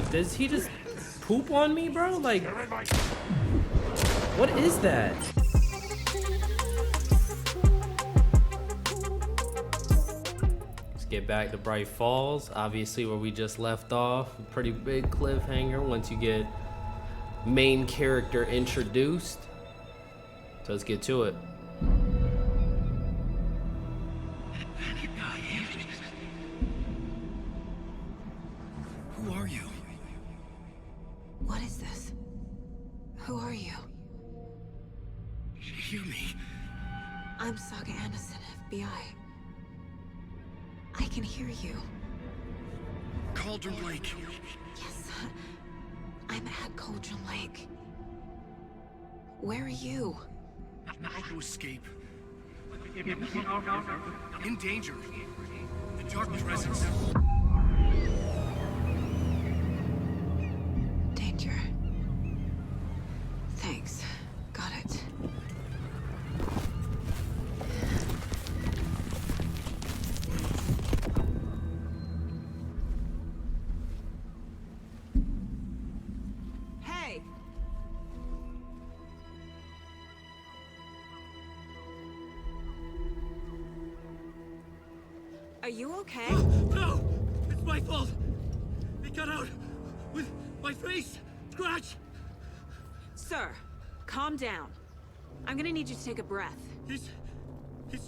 Bruh, does he just poop on me, bro? Like, what is that? Let's get back to Bright Falls, obviously where we just left off. Pretty big cliffhanger once you get main character introduced. So let's get to it. Who are you? What is this? Who are you? Hear me. I'm Saga Anderson, FBI. I can hear you. Caldera Lake. Yes, I'm at Cauldron Lake. Where are you? To escape. In danger. The dark presence. Danger. Thanks. Got it. Hey! Are you okay? No! It's my fault! They got out with my face scratch! Sir, calm down. I'm gonna need you to take a breath. He's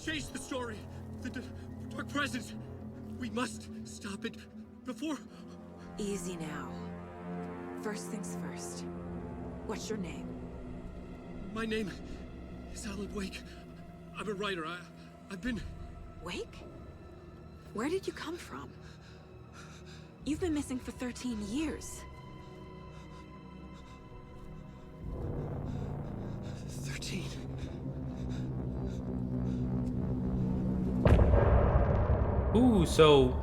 changed the story. The dark presence. We must stop it before... Easy now. First things first. What's your name? My name is Alan Wake. I'm a writer. I've been... Wake? Where did you come from? You've been missing for 13 years. 13. Ooh, so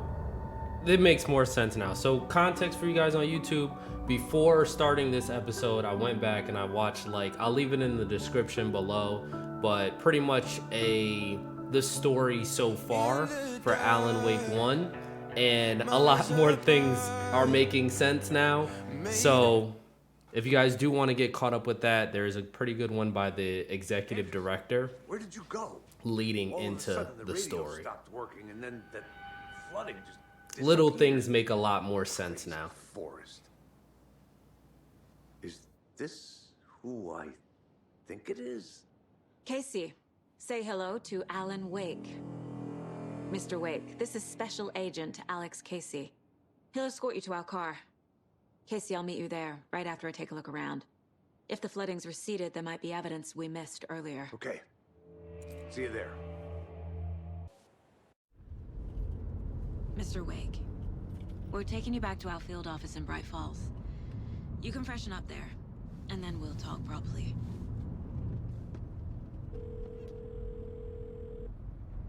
it makes more sense now. So context for you guys on YouTube, before starting this episode, I went back and I watched, like, I'll leave it in the description below, but pretty much the story so far for Alan Wake 1, and a lot more things are making sense now. So if you guys do want to get caught up with that, there's a pretty good one by the executive director. Where did you go? Leading All of a into sudden, the radio story. stopped working, and then that flooding just Little disappeared. things make a lot more sense now. Forest. Is this who I think it is? Casey, say hello to Alan Wake. Mr. Wake, this is Special Agent Alex Casey. He'll escort you to our car. Casey, I'll meet you there, right after I take a look around. If the flooding's receded, there might be evidence we missed earlier. Okay. See you there. Mr. Wake, we're taking you back to our field office in Bright Falls. You can freshen up there, and then we'll talk properly.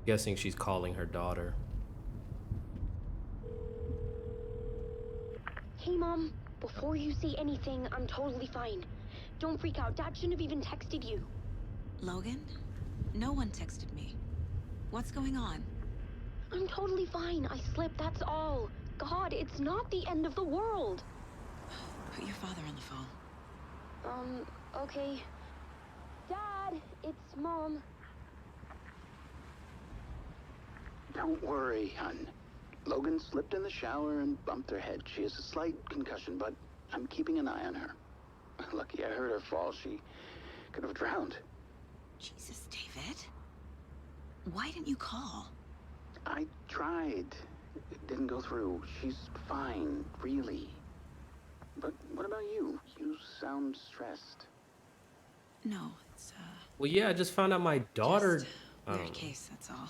Guessing she's calling her daughter. Hey, Mom. Before you say anything, I'm totally fine. Don't freak out. Dad shouldn't have even texted you. Logan? No one texted me. What's going on? I'm totally fine. I slipped, that's all. God, it's not the end of the world. Put your father on the phone. Okay. Dad, it's Mom. Don't worry, hon. Logan slipped in the shower and bumped her head. She has a slight concussion, but I'm keeping an eye on her. Lucky I heard her fall. She could have drowned. Jesus, David. Why didn't you call? I tried. It didn't go through. She's fine, really. But what about you? You sound stressed. No, it's, Well, yeah, I just found out my daughter. just a weird case, that's all.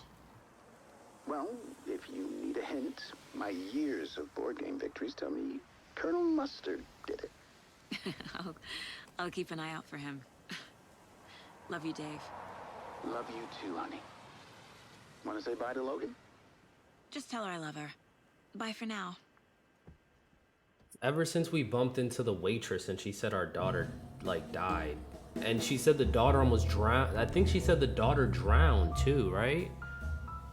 Well, if you need a hint, my years of board game victories tell me Colonel Mustard did it. I'll keep an eye out for him. Love you, Dave. Love you too, honey. Want to say bye to Logan? Just tell her I love her. Bye for now. Ever since we bumped into the waitress and she said our daughter, like, died. And she said the daughter almost drowned. I think she said the daughter drowned too, right?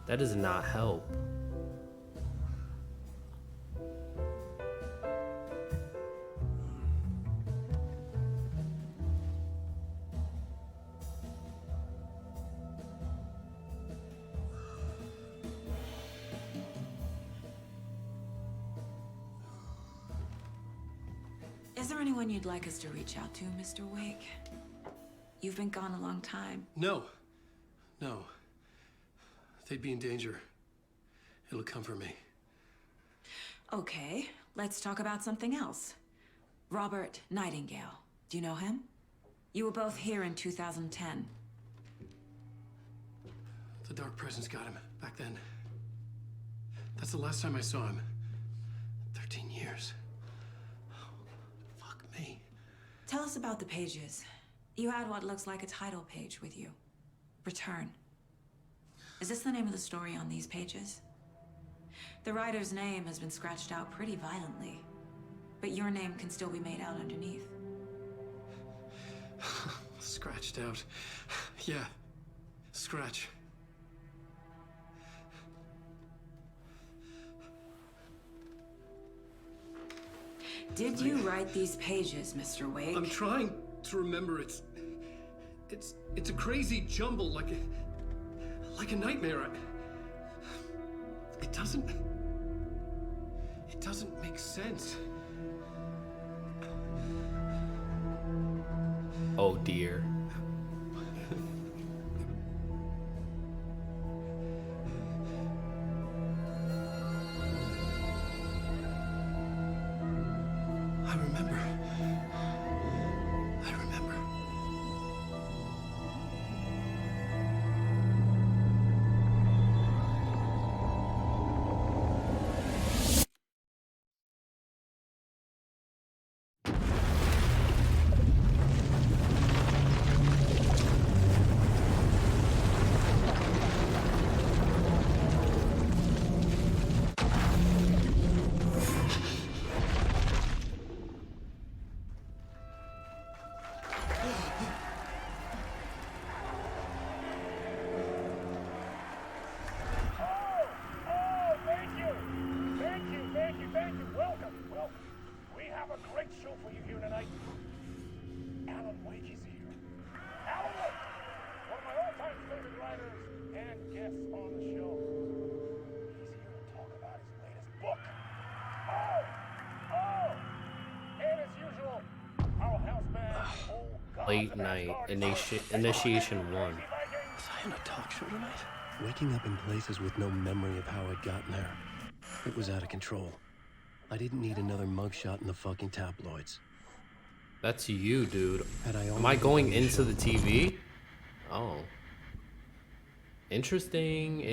That does not help. Is there anyone you'd like us to reach out to, Mr. Wake? You've been gone a long time. No. No. They'd be in danger. It'll come for me. Okay, let's talk about something else. Robert Nightingale. Do you know him? You were both here in 2010. The Dark Presence got him back then. That's the last time I saw him. 13 years. Oh, fuck me. Tell us about the pages. You had what looks like a title page with you. Return. Is this the name of the story on these pages? The writer's name has been scratched out pretty violently, but your name can still be made out underneath. Scratched out. Yeah. Scratch. Did you write these pages, Mr. Wake? I'm trying to remember. It's a crazy jumble, like a nightmare. It doesn't make sense. Oh dear. I remember. Thank you. Welcome. We have a great show for you here tonight. Alan Wake is here. Alan Wake, one of my all-time favorite writers and guests on the show. He's here to talk about his latest book. And as usual, our house band, Late night initiation 1. Was I in a talk show tonight? Waking up in places with no memory of how I'd gotten there. It was out of control. I didn't need another mugshot in the fucking tabloids. That's you, dude. Had I Am I going into the TV? Oh. Interesting.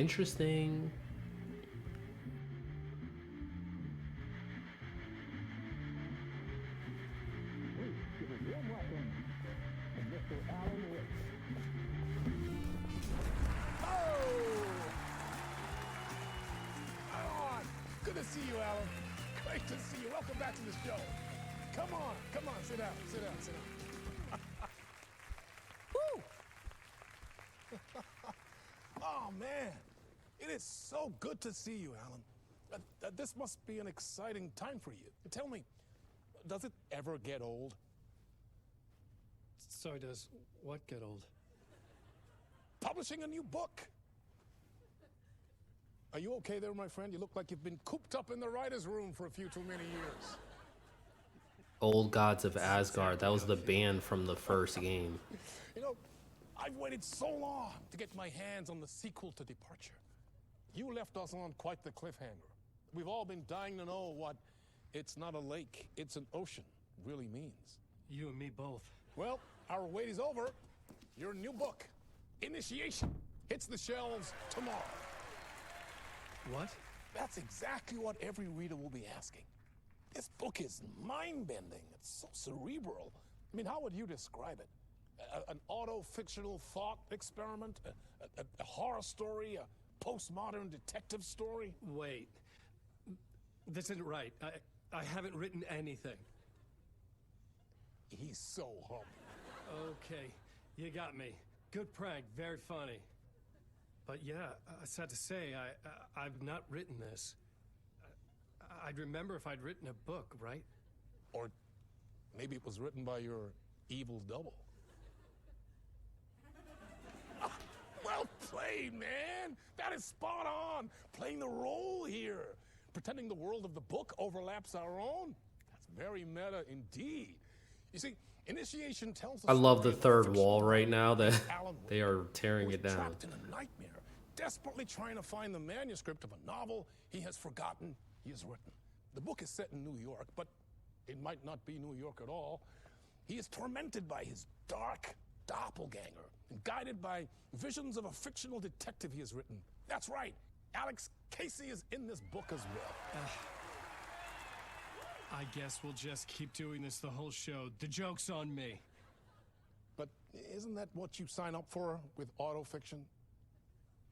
Good to see you, Alan. Great to see you. Welcome back to the show. Come on. Sit down. Woo! Oh, man. It is so good to see you, Alan. This must be an exciting time for you. Tell me, does it ever get old? Sorry, does what get old? Publishing a new book. Are you okay there, my friend? You look like you've been cooped up in the writer's room for a few too many years. Old Gods of Asgard. That was the band from the first game. You know, I've waited so long to get my hands on the sequel to Departure. You left us on quite the cliffhanger. We've all been dying to know what "it's not a lake, it's an ocean" really means. You and me both. Well, our wait is over. Your new book, Initiation, hits the shelves tomorrow. What? That's exactly what every reader will be asking. This book is mind-bending. It's so cerebral. I mean, how would you describe it? An auto-fictional thought experiment? A horror story? A postmodern detective story? Wait. This isn't right. I haven't written anything. He's so humble. Okay, you got me. Good prank, very funny. But yeah, sad to say, I've not written this. I'd remember if I'd written a book, right? Or maybe it was written by your evil double. Well played, man! That is spot on! Playing the role here. Pretending the world of the book overlaps our own. That's very meta indeed. You see, initiation tells I the love the story of a third fictional wall right now that Alan Wake, they are tearing who it is down. trapped in a nightmare, desperately trying to find the manuscript of a novel he has forgotten he has written. The book is set in New York, but it might not be New York at all. He is tormented by his dark doppelganger and guided by visions of a fictional detective he has written. That's right, Alex Casey is in this book as well. I guess we'll just keep doing this the whole show. The joke's on me. But isn't that what you sign up for with autofiction?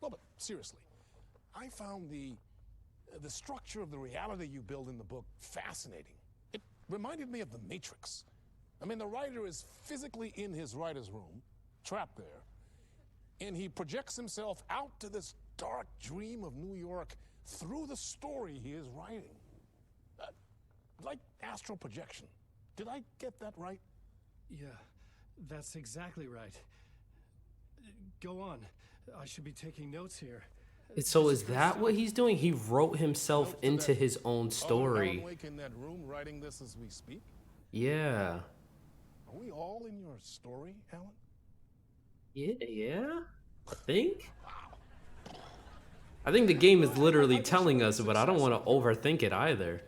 No, but seriously, I found the structure of the reality you build in the book fascinating. It reminded me of The Matrix. I mean, the writer is physically in his writer's room, trapped there, and he projects himself out to this dark dream of New York through the story he is writing. Like astral projection. Did I get that right? Yeah, that's exactly right. Go on. I should be taking notes here. So is that what he's doing? He wrote himself into his own story. Alan Wake in that room writing this as we speak? Yeah. Are we all in your story, Alan? Yeah. I think the game is literally telling us, but I don't want to overthink it either.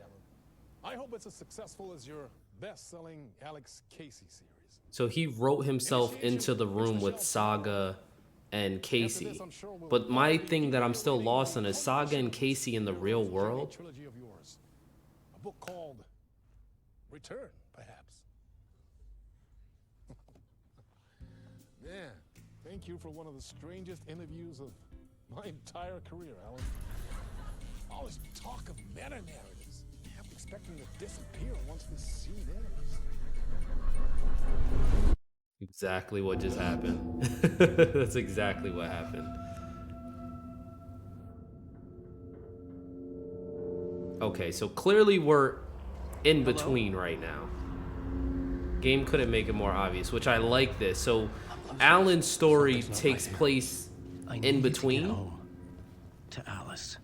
I hope it's as successful as your best-selling Alex Casey series. So he wrote himself into the room with Saga and Casey. But my thing that I'm still lost on is Saga and Casey in the real world. Trilogy of yours. A book called Return, perhaps. Man, thank you for one of the strangest interviews of my entire career, Alan. All this talk of meta-narratives. I'm expecting to disappear once this scene ends. Exactly what just happened. That's exactly what happened. Okay, so clearly we're in between right now. Game couldn't make it more obvious, which I like this. So Alan's story takes place in between. To Alice.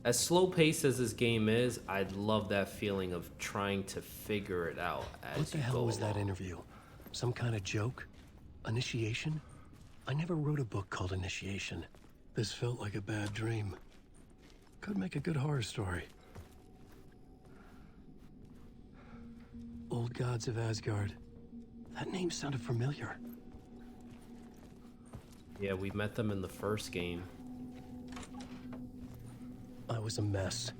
As slow paced as this game is, I'd love that feeling of trying to figure it out as What the you hell go was that along. interview? Some kind of joke? Initiation? I never wrote a book called Initiation. This felt like a bad dream. Could make a good horror story. Old Gods of Asgard. That name sounded familiar. Yeah, we met them in the first game. I was a mess.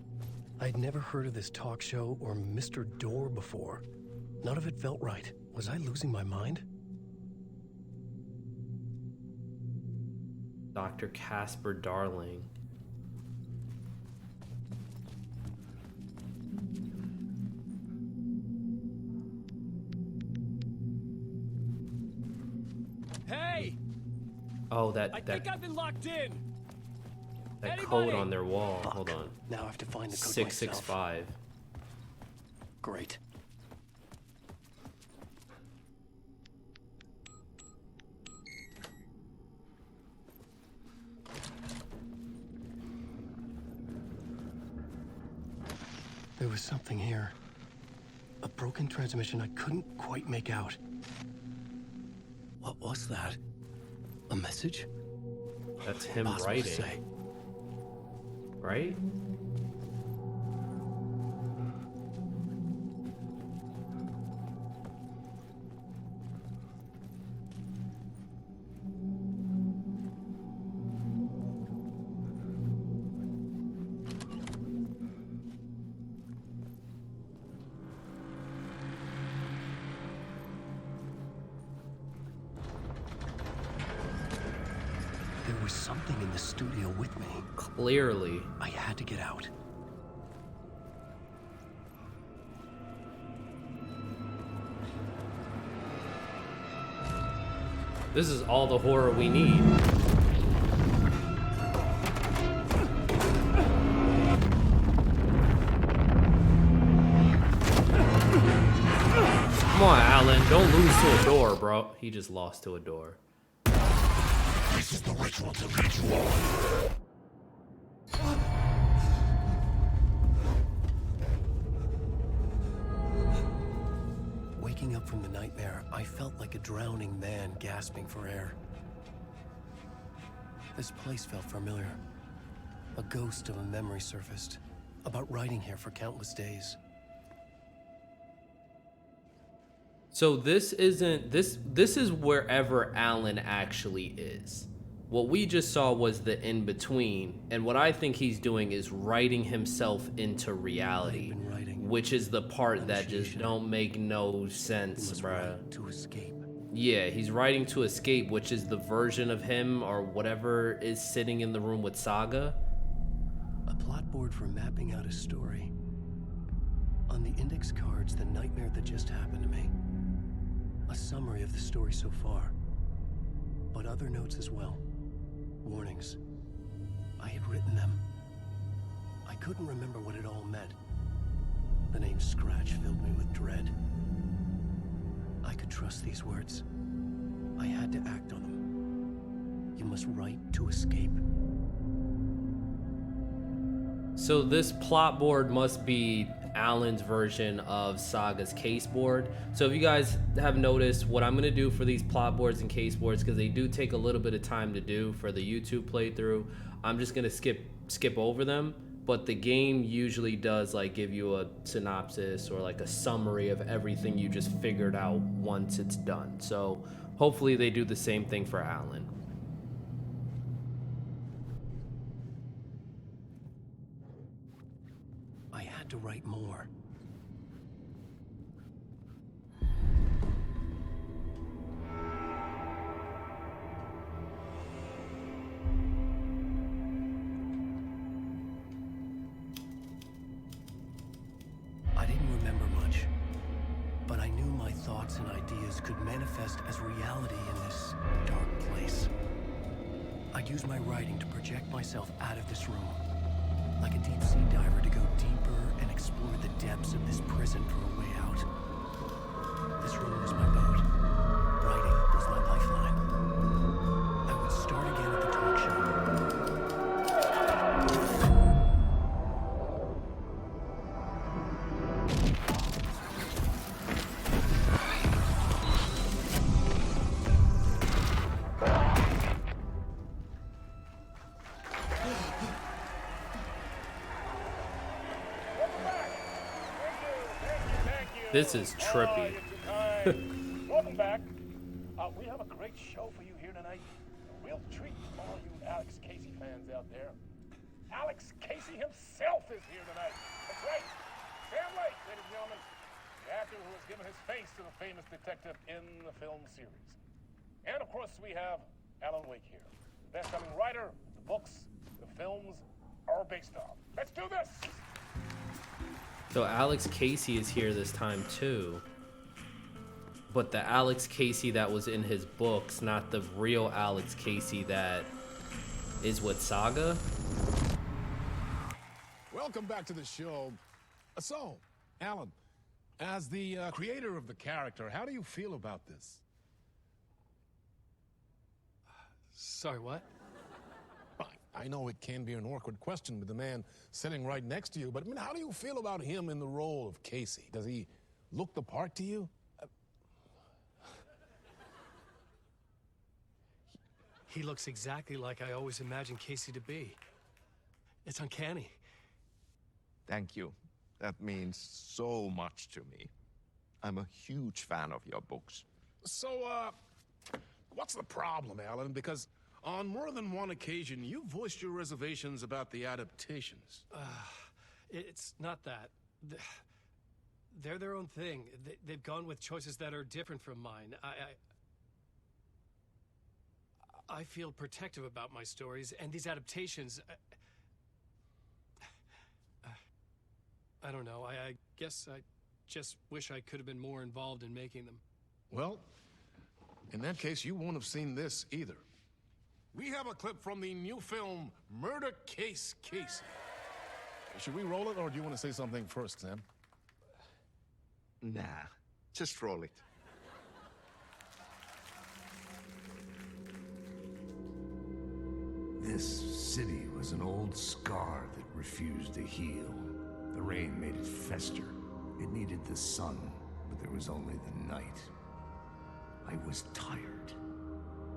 I'd never heard of this talk show or Mr.Door before. None of it felt right. Was I losing my mind? Dr. Casper Darling. Hey! Oh, I that think I've been locked in. code on their wall. Fuck. Hold on. Now I have to find the code 665. myself. Great. There was something here. A broken transmission I couldn't quite make out. What was that? A message? That's him Impossible to writing. say. Right? There was something in the studio with me. Clearly. I had to get out. This is all the horror we need. Come on, Alan. Don't lose to a door, bro. He just lost to a door. This is the ritual to lead you all. Waking up from the nightmare, I felt like a drowning man gasping for air. This place felt familiar. A ghost of a memory surfaced, about riding here for countless days. So this isn't this is wherever Alan actually is. What we just saw was the in-between, and what I think he's doing is writing himself into reality, which is the part that just don't make no sense, bruh. To escape. Yeah, he's writing to escape, which is the version of him or whatever is sitting in the room with Saga. A plot board for mapping out a story. On the index cards, the nightmare that just happened to me. A summary of the story so far, but other notes as well. Warnings. I had written them. I couldn't remember what it all meant. The name Scratch filled me with dread. I could trust these words. I had to act on them. You must write to escape. So this plot board must be Alan's version of Saga's case board. So if you guys have noticed, what I'm going to do for these plot boards and case boards, because they do take a little bit of time to do for the YouTube playthrough, I'm just going to skip over them. But the game usually does like give you a synopsis or like a summary of everything you just figured out once it's done. So hopefully they do the same thing for Alan. I had to write more. I didn't remember much, but I knew my thoughts and ideas could manifest as reality in this dark place. I'd use my writing to project myself out of this room, like a deep-sea diver to go deeper and explore the depths of this prison for a way out. This room was my boat. Writing was my lifeline. I would start again at the talk show. This is trippy. Welcome back. We have a great show for you here tonight. A real treat for all you Alex Casey fans out there. Alex Casey himself is here tonight. That's right. Sam Lake, ladies and gentlemen. The actor who has given his face to the famous detective in the film series. And of course we have Alan Wake here. The best-selling writer the books the films are based on. Let's do this! So Alex Casey is here this time too. But the Alex Casey that was in his books, not the real Alex Casey that is with Saga. Welcome back to the show. So, Alan, as the creator of the character, how do you feel about this? Sorry, what? I know it can be an awkward question with the man sitting right next to you, but I mean, how do you feel about him in the role of Casey? Does he look the part to you? He looks exactly like I always imagined Casey to be. It's uncanny. Thank you. That means so much to me. I'm a huge fan of your books. So, what's the problem, Alan? Because on more than one occasion, you voiced your reservations about the adaptations. It's not that. They're their own thing. They've gone with choices that are different from mine. I feel protective about my stories, and these adaptations... I don't know. I guess I just wish I could have been more involved in making them. Well, in that case, you won't have seen this either. We have a clip from the new film, Murder Case Casey. Should we roll it, or do you want to say something first, Sam? Nah, Just roll it. This city was an old scar that refused to heal. The rain made it fester. It needed the sun, but there was only the night. I was tired.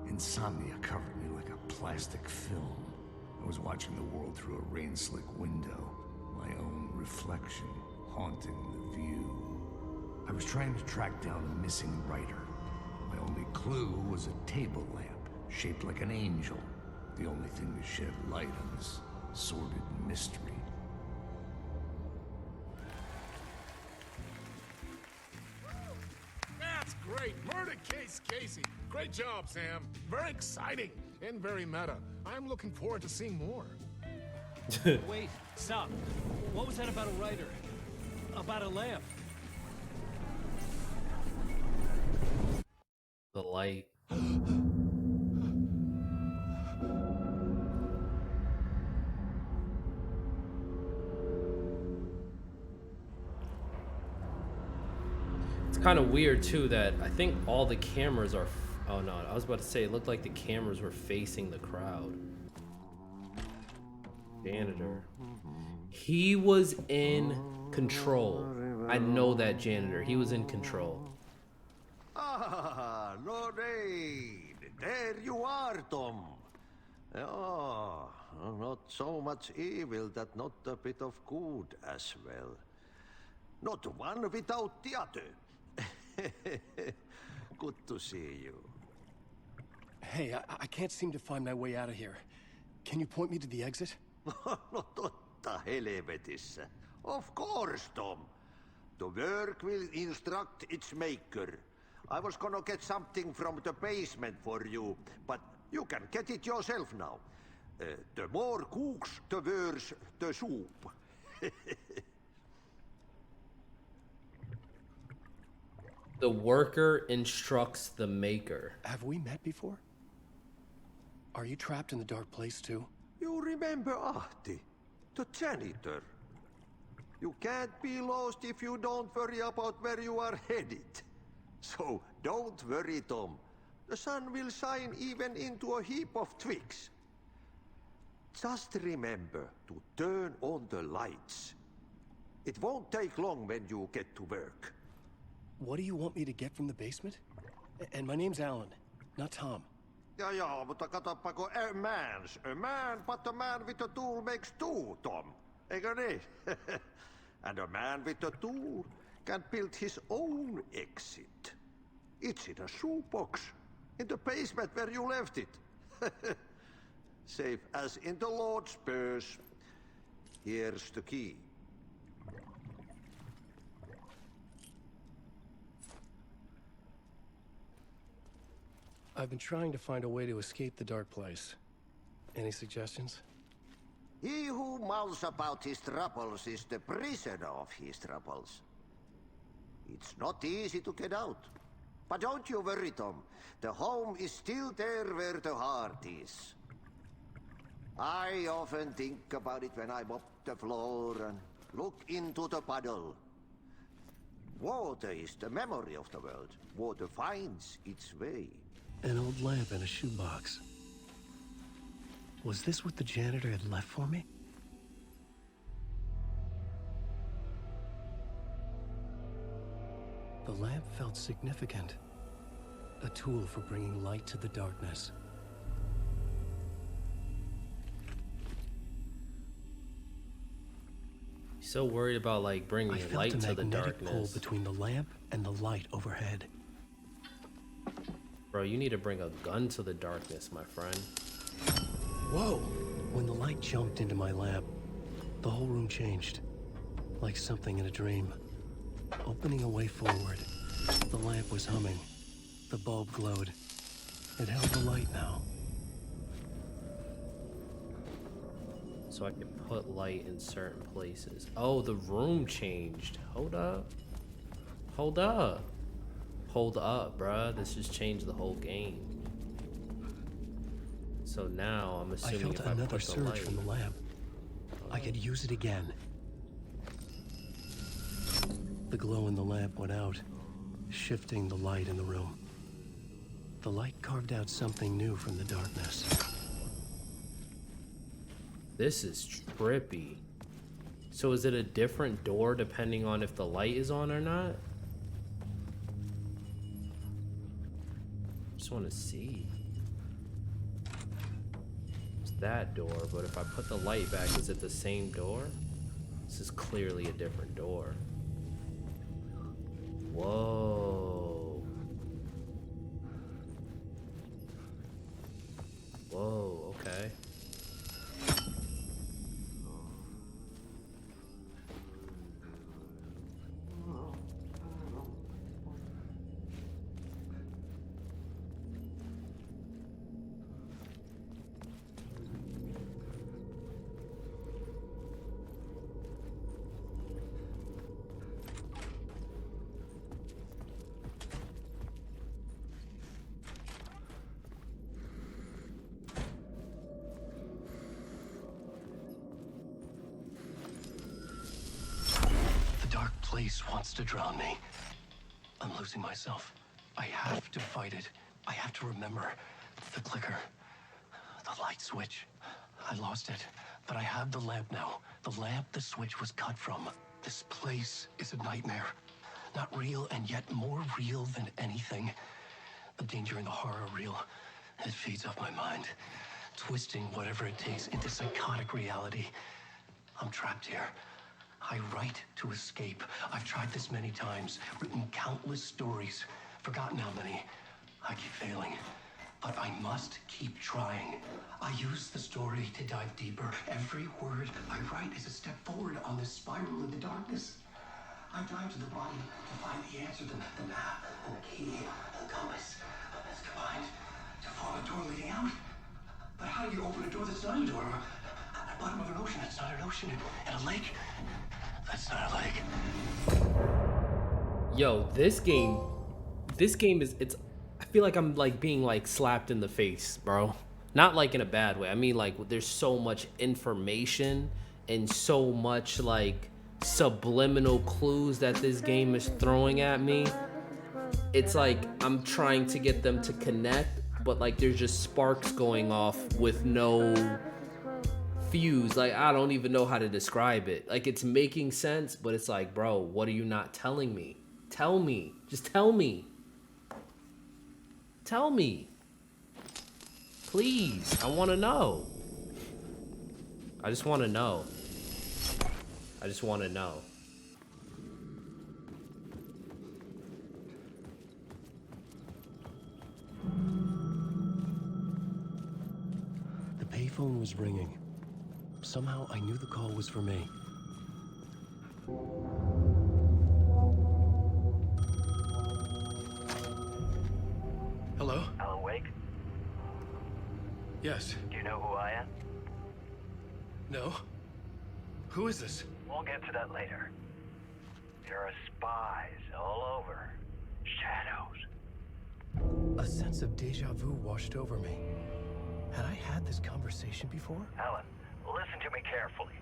Insomnia covered me like a plastic film. I was watching the world through a rain-slick window, my own reflection haunting the view. I was trying to track down a missing writer. My only clue was a table lamp, shaped like an angel. The only thing to shed light on this sordid mystery. That's great. Murder case, Casey. Great job, Sam. Very exciting and very meta. I'm looking forward to seeing more. Wait, stop. What was that about a writer? About a lamp? The light. It's kind of weird too that I think all the cameras are. Oh no, I was about to say it looked like the cameras were facing the crowd. Janitor. He was in control. I know that janitor. He was in control. Ah, Lorraine! There you are, Tom. Oh, not so much evil that not a bit of good as well. Not one without the other. Good to see you. Hey, I can't seem to find my way out of here. Can you point me to the exit? No totta helvetissä. Of course, Tom. The work will instruct its maker. I was gonna get something from the basement for you, but you can get it yourself now. The more cooks, the worse the soup. The worker instructs the maker. Have we met before? Are you trapped in the dark place too? You remember Ahti, the janitor. You can't be lost if you don't worry about where you are headed. So don't worry, Tom. The sun will shine even into a heap of twigs. Just remember to turn on the lights. It won't take long when you get to work. What do you want me to get from the basement? And my name's Alan, not Tom. Ja, mutta katsopako a man, but a man with a tool makes two, Tom. Eikö niin? And a man with a tool can build his own exit. It's in a shoebox, in the basement where you left it. Safe as in the Lord's purse. Here's the key. I've been trying to find a way to escape the dark place. Any suggestions? He who mouths about his troubles is the prisoner of his troubles. It's not easy to get out. But don't you worry, Tom. The home is still there where the heart is. I often think about it when I mop the floor and look into the puddle. Water is the memory of the world. Water finds its way. An old lamp in a shoebox. Was this what the janitor had left for me? The lamp felt significant. A tool for bringing light to the darkness. He's so worried about like bringing light to the I felt a magnetic pull darkness. between the lamp and the light overhead. Bro, you need to bring a gun to the darkness, my friend. Whoa! When the light jumped into my lamp, the whole room changed. Like something in a dream. Opening a way forward, the lamp was humming. The bulb glowed. It held the light now. So I can put light in certain places. Oh, the room changed. Hold up. Hold up. Hold up, bruh. This just changed the whole game. So now I'm assuming I felt if I another put the surge light... from the lamp. I could use it again. The glow in the lamp went out. shifting the light in the room. The light carved out something new from the darkness. This is trippy. So is it a different door depending on if the light is on or not? Just want to see. It's that door, but if I put the light back, is it the same door? This is clearly a different door. Whoa. Whoa, okay. Place wants to drown me. I'm losing myself. I have to fight it. I have to remember. The clicker. The light switch. I lost it. But I have the lamp now. The lamp the switch was cut from. This place is a nightmare. Not real and yet more real than anything. The danger and the horror are real. It feeds off my mind. Twisting whatever it takes into psychotic reality. I'm trapped here. I write to escape. I've tried this many times, written countless stories, forgotten how many. I keep failing, but I must keep trying. I use the story to dive deeper. Every word I write is a step forward on this spiral in the darkness. I dive to the bottom to find the answer, the map, and the key, and the compass. It's combined to form a door leading out. But how do you open a door that's not a door? At the bottom of an ocean, that's not an ocean. And a lake, that's not a lake. Yo, this game is, I feel like I'm like being like slapped in the face, bro. Not like in a bad way. I mean, like, there's so much information and so much like subliminal clues that this game is throwing at me. It's like I'm trying to get them to connect, but like there's just sparks going off with no fuse. Like, I don't even know how to describe it. Like, it's making sense, but it's like, bro, what are you not telling me? Tell me. Just tell me. Tell me. Please. I want to know. I just want to know. I just want to know. The payphone was ringing. Somehow I knew the call was for me. Hello? Alan Wake? Yes. Do you know who I am? No. Who is this? We'll get to that later. There are spies all over. Shadows. A sense of deja vu washed over me. Had I had this conversation before? Alan, listen to me carefully.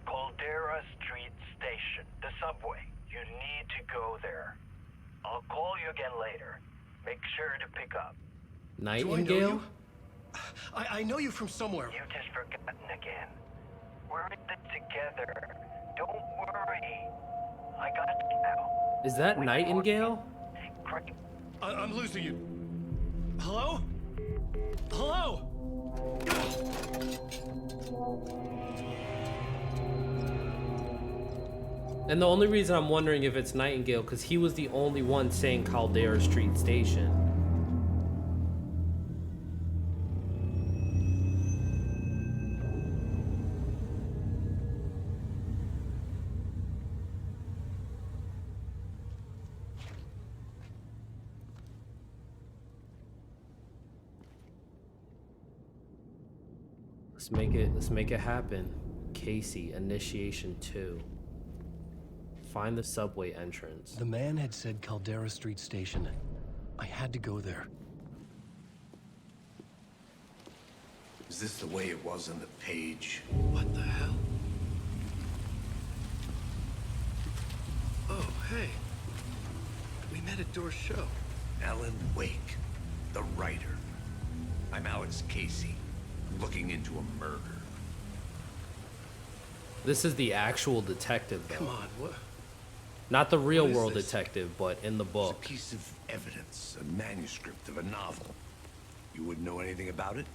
Caldera St Station, the subway. You need to go there. I'll call you again later. Make sure to pick up. Nightingale? Do I know you? I know you from somewhere. You've just forgotten again. We're in this together. Don't worry. I got you now. Is that Nightingale? Craig. I'm losing you. Hello? Hello? And the only reason I'm wondering if it's Nightingale, because he was the only one saying Caldera St Station. Let's make it happen. Casey, Initiation 2. Find the subway entrance. The man had said Caldera St Station. I had to go there. Is this the way it was on the page? What the hell? Oh, hey. We I'm at a Door show. Alan Wake, the writer. I'm Alex Casey. I'm looking into a murder. This is the actual detective, though. Come on, what? Not the real What is world this? detective, but in the It's a book. piece of evidence, a manuscript of a novel. You wouldn't know anything about it?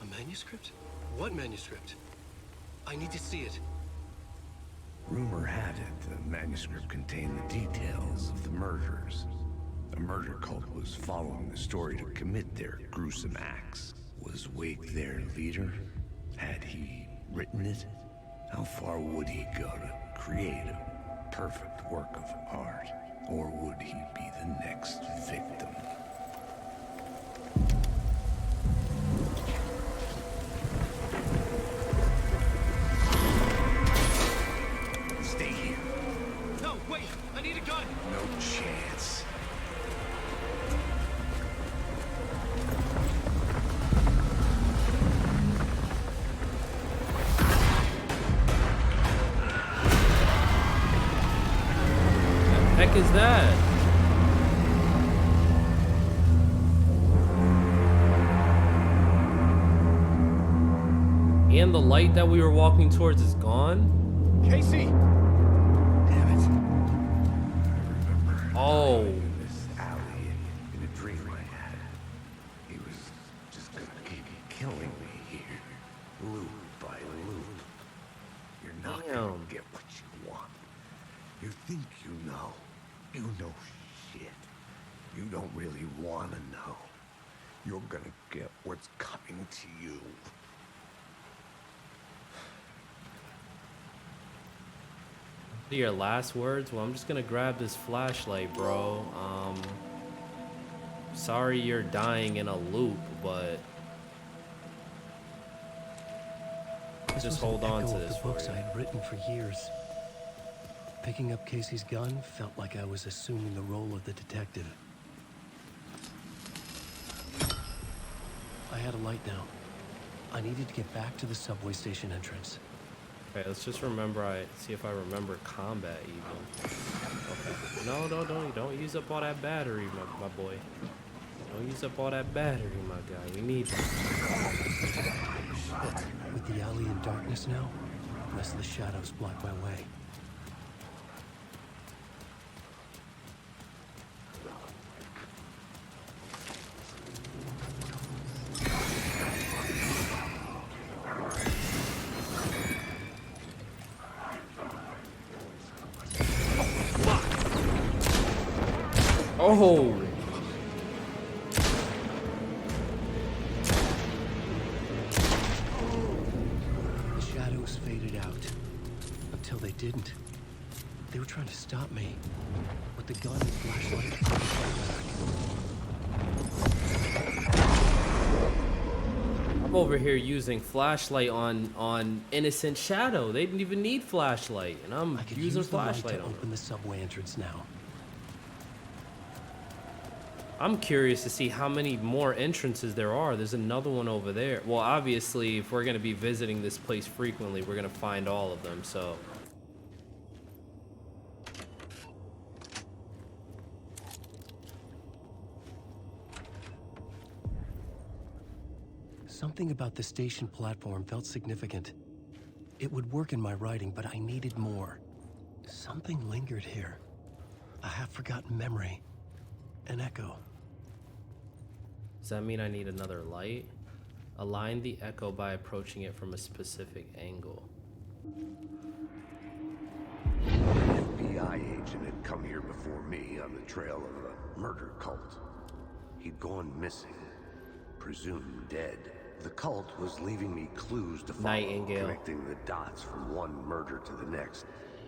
A manuscript? What manuscript? I need to see it. Rumor had it the manuscript contained the details of the murders. A murder cult was following the story to commit their gruesome acts. Was Wake their leader? Had he written it? How far would he go to create a perfect work of art? Or would he be the next victim? Stay here. No, wait! I need a gun! No chance. Heck is that? And the light that we were walking towards is gone? Casey! Damn it. I remember Oh. in this alley in a dream I had. He was just gonna keep killing me here, loop by loop. You're not gonna Damn. get what you want. You think you know. You know shit. You don't really wanna know. You're gonna get what's coming to you. Your last words? Well, I'm just gonna grab this flashlight, bro. Sorry you're dying in a loop, but This just was hold an on echo to of this the for books you. I had written for years. Picking up Casey's gun felt like I was assuming the role of the detective. I had a light now. I needed to get back to the subway station entrance. Okay, let's just remember. See if I remember combat even. Okay. No, don't use up all that battery, my boy. Don't use up all that battery, my guy. We need that. Shit. With the alley in darkness now, the rest of the shadows block my way. Oh! The shadows faded out. Until they didn't. They were trying to stop me. With the gun and flashlight, I couldn't fight back. I'm over here using flashlight on innocent shadow. They didn't even need flashlight, and I'm I could using use the light flashlight to on open them. the subway entrance now. I'm curious to see how many more entrances there are. There's another one over there. Well, obviously, if we're going to be visiting this place frequently, we're going to find all of them, so. Something about the station platform felt significant. It would work in my writing, but I needed more. Something lingered here. A half-forgotten memory. An echo. Does that mean I need another light? Align the echo by approaching it from a specific angle. An FBI agent had come here before me on the trail of a murder cult. He'd gone missing, presumed dead. The cult was leaving me clues to follow, Nightingale. connecting the dots from one murder to the next,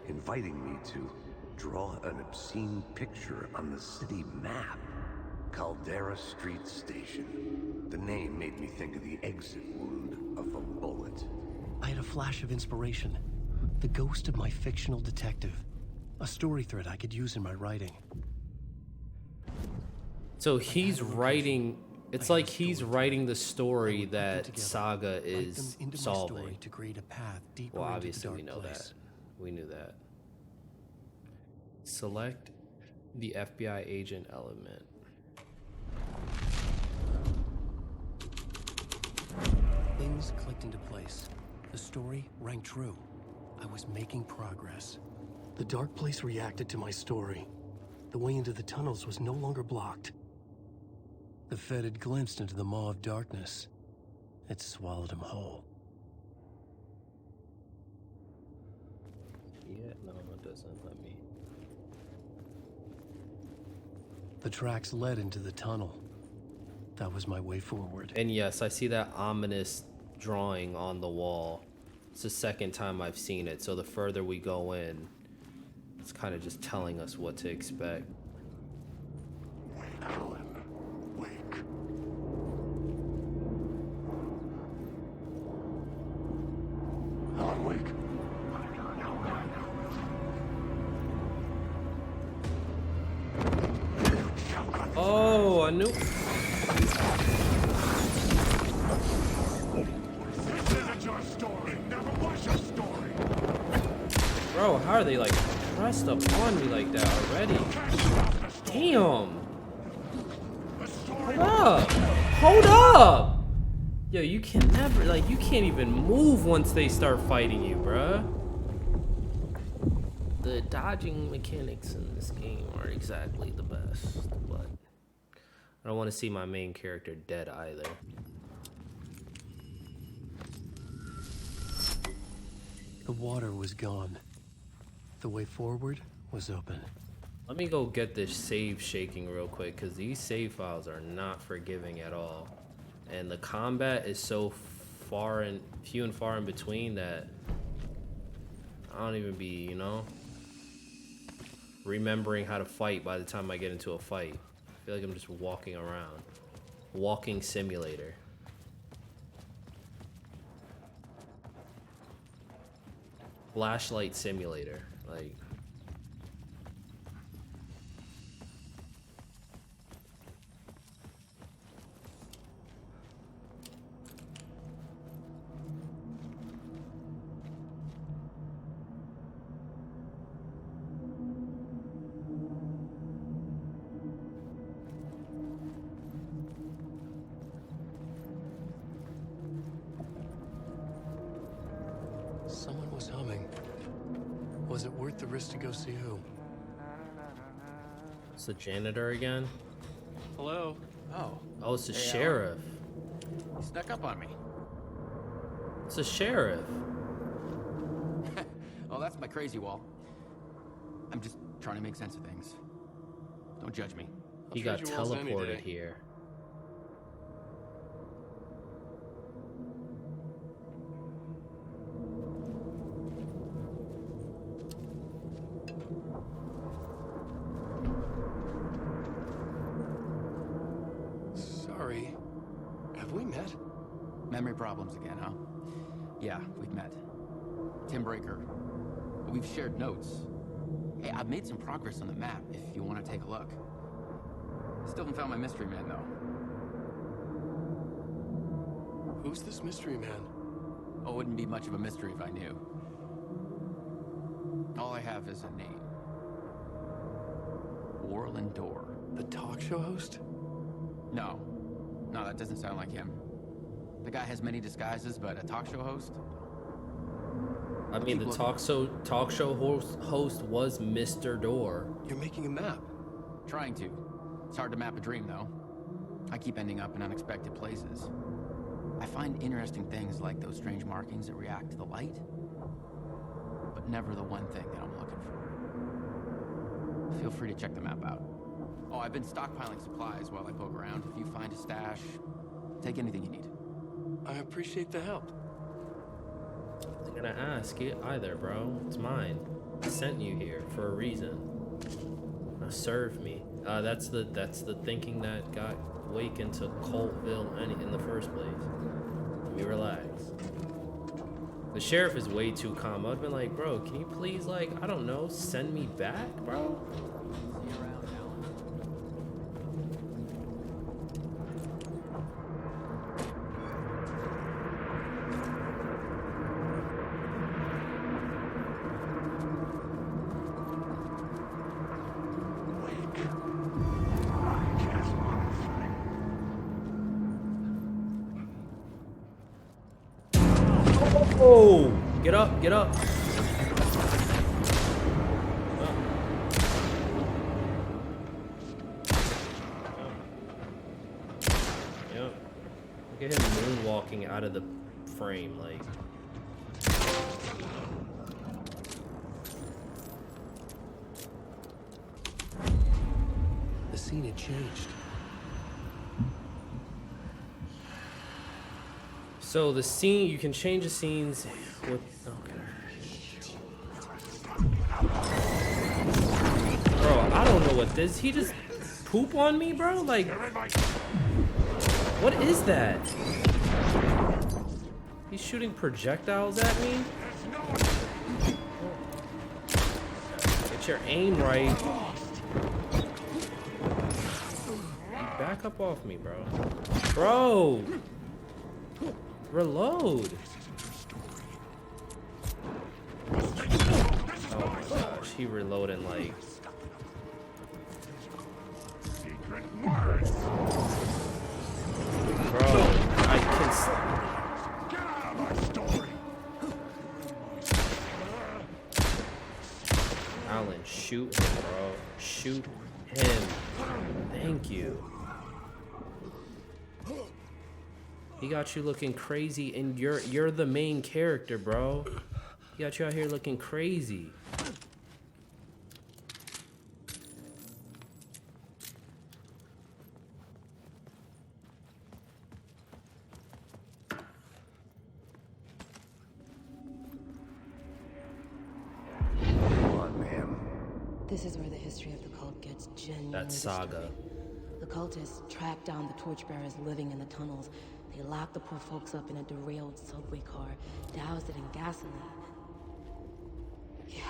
inviting me to draw an obscene picture on the city map. Caldera St Station. The name made me think of the exit wound of a bullet. I had a flash of inspiration. The ghost of my fictional detective. A story thread I could use in my writing. So he's writing. It's like he's writing the story that Saga is solving. To create a path deeper Well, into the obviously we dark know place. that. We knew that. Select The FBI agent element. Things clicked into place. The story rang true. I was making progress. The dark place reacted to my story. The way into the tunnels was no longer blocked. The Fed had glimpsed into the maw of darkness. It swallowed him whole. Yeah, no, it doesn't let me. The tracks led into the tunnel. That was my way forward. And yes, I see that ominous drawing on the wall. It's the second time I've seen it, so the further we go in, it's kind of just telling us what to expect. Alan Wake. Alan Wake. Oh, I knew. This isn't your story. Never was your story. Bro, how are they like pressed up on me like that already? Damn. Hold up. Hold up. Yo, you can never, like, you can't even move once they start fighting you, bruh. The dodging mechanics in this game aren't exactly the best, but I don't want to see my main character dead either. The water was gone. The way forward was open. Let me go get this save shaking real quick, because these save files are not forgiving at all. And the combat is so few and far in between that I don't even be, you know, remembering how to fight by the time I get into a fight. I feel like I'm just walking around. Walking simulator. Flashlight simulator. Like, Someone was humming. Was it worth the risk to go see who? it's the janitor again. Hello? Oh. Oh, it's the Hey, sheriff. You snuck up on me. It's the sheriff. Oh, that's my crazy wall. I'm just trying to make sense of things. Don't judge me. He got teleported here. Sorry. Have we met? Memory problems again, huh? Yeah, we've met. Tim Breaker. We've shared notes. Hey, I've made some progress on the map if you want to take a look. Still haven't found my mystery man, though. Who's this mystery man? Oh, it wouldn't be much of a mystery if I knew. All I have is a name. Door. The talk show host? No, that doesn't sound like him. The guy has many disguises, but a talk show host? I mean, the talk show host was Mr.Door. You're making a map. Trying to. It's hard to map a dream, though. I keep ending up in unexpected places. I find interesting things like those strange markings that react to the light, but never the one thing that I'm looking for. Feel free to check the map out. Oh, I've been stockpiling supplies while I poke around. If you find a stash, take anything you need. I appreciate the help. I'm gonna ask it either, bro. It's mine. I sent you here for a reason. Now serve me. That's the thinking that got Wake into Coltville in the first place. Let me relax. The sheriff is way too calm. I've been like, bro, can you please, like, I don't know, send me back, bro? See you around, Alan. Wake. Oh, get up, get up. Yep. Look at him moonwalking out of the frame, like. The scene had changed. So the scene, you can change the scenes with, okay. Bro, I don't know what this, he just poop on me, bro? Like, what is that? He's shooting projectiles at me? Get your aim right. Back up off me, bro. Bro! Reload! Oh my gosh, he reloading like... Bro, I can... Get out of my story! Alan, shoot him, bro. Shoot him. Thank you. He got you looking crazy, and you're the main character, bro. He got you out here looking crazy. Come on, ma'am. This is where the history of the cult gets genuinely That saga. destroyed. The cultists tracked down the torchbearers living in the tunnels. They locked the poor folks up in a derailed subway car, doused it in gasoline. Yeah.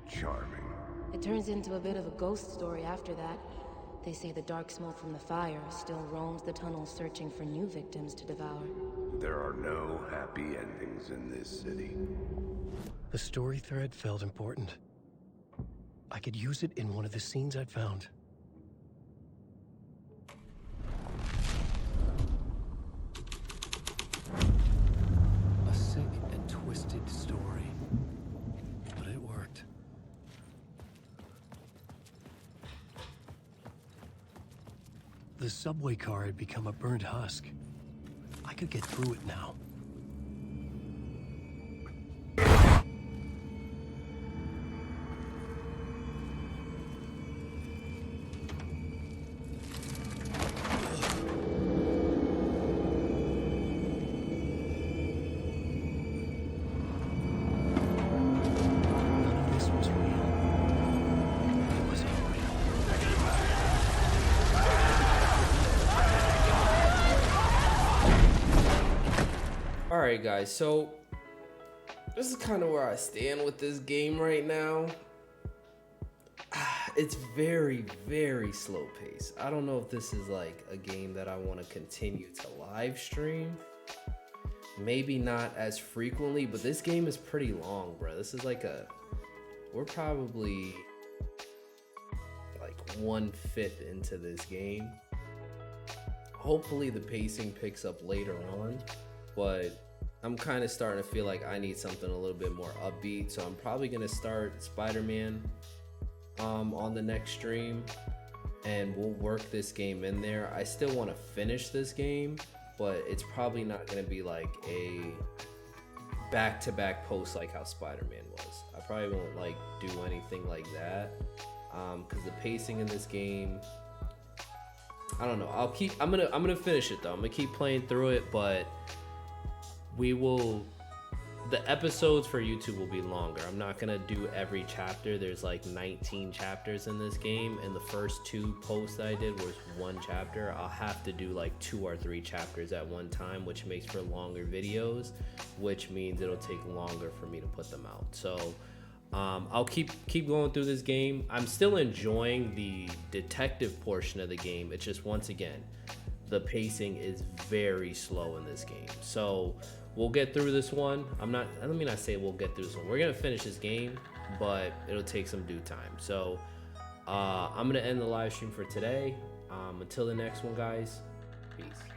Charming. It turns into a bit of a ghost story after that. They say the dark smoke from the fire still roams the tunnels searching for new victims to devour. There are no happy endings in this city. The story thread felt important. I could use it in one of the scenes I'd found. A sick and twisted story. But it worked. The subway car had become a burnt husk. I could get through it now. Alright guys, so this is kind of where I stand with this game right now. It's very, very slow paced. I don't know if this is like a game that I want to continue to live stream. Maybe not as frequently, but this game is pretty long, bro. This is like we're probably like 1/5 into this game. Hopefully the pacing picks up later on, but I'm kind of starting to feel like I need something a little bit more upbeat. So I'm probably gonna start Spider-Man on the next stream, and we'll work this game in there. I still want to finish this game, but it's probably not gonna be like a back-to-back post like how Spider-Man was. I probably won't like do anything like that, because the pacing in this game, I don't know. I'm gonna finish it though. I'm gonna keep playing through it, but the episodes for YouTube will be longer. I'm not gonna do every chapter. There's like 19 chapters in this game, and the first 2 posts I did was 1 chapter. I'll have to do like 2 or 3 chapters at one time, which makes for longer videos, which means it'll take longer for me to put them out. So I'll keep going through this game. I'm still enjoying the detective portion of the game. It's just, once again, the pacing is very slow in this game. So we'll get through this one. Let me not say we'll get through this one. We're gonna finish this game, but it'll take some due time. So I'm gonna end the live stream for today. Until the next one, guys, peace.